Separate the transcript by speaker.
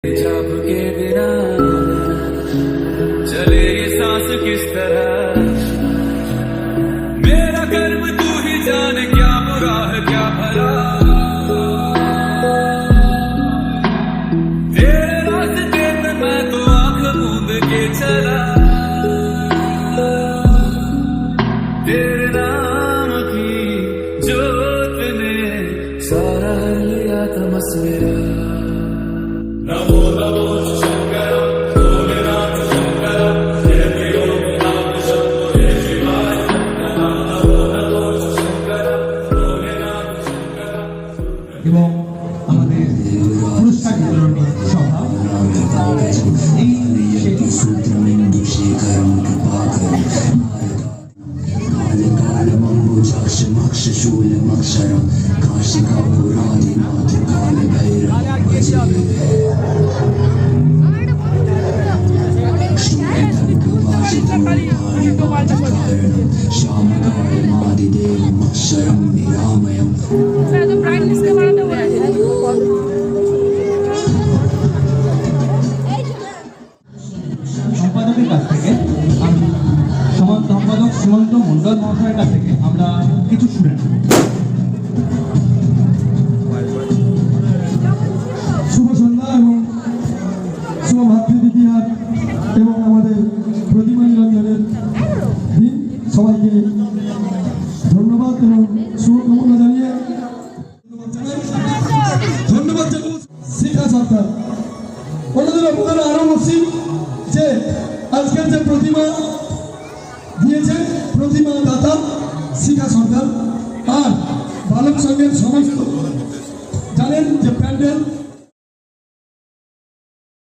Speaker 1: जब के बिना चले ये सांस किस तरह, मेरा कर्म तू ही जाने क्या बुरा है क्या भला, तेरे रास्ते पे मैं तो आंख मूंद के चला, तेरे नाम की जोत ने सारा लिया तमस मेरा। नमो नमो शंकर भोलेनाथ शंकर जय प्रियो नाम शंभो जय शिवाय, नमो नमो शंकर भोलेनाथ शंकर।
Speaker 2: এবং আমাদের পুরস্কার বিতরণী সভা এই
Speaker 3: शूलमक्षरं काशिकापुरादिनाथ कालभैरवं क्षुद्रतर्कभाषितं श्यामकालमादिदेवमक्षरं निरामयम्।
Speaker 2: সম্পাদকের কাছ থেকে আমি সম্পাদক সীমন্ত মণ্ডল মহাশয়ের কাছ থেকে আমরা কিছু শুনে নেব।
Speaker 4: শুভ সন্ধ্যা এবং শুভ মাতৃদ্বিতীয়ার এবং আমাদের প্রতিমা নিরঞ্জনের দিন, সবাইকে ধন্যবাদ এবং শুভকামনা জানিয়ে ধন্যবাদ জানাবো শিখা সরকার। ওনাদের আপনারা আরো বলছি যে আজকের যে প্রতিমা দিয়েছে প্রতিমা দাতা শিখা সরকার, আর বালক সংঘের সমস্ত জানেন যে প্যান্ডেল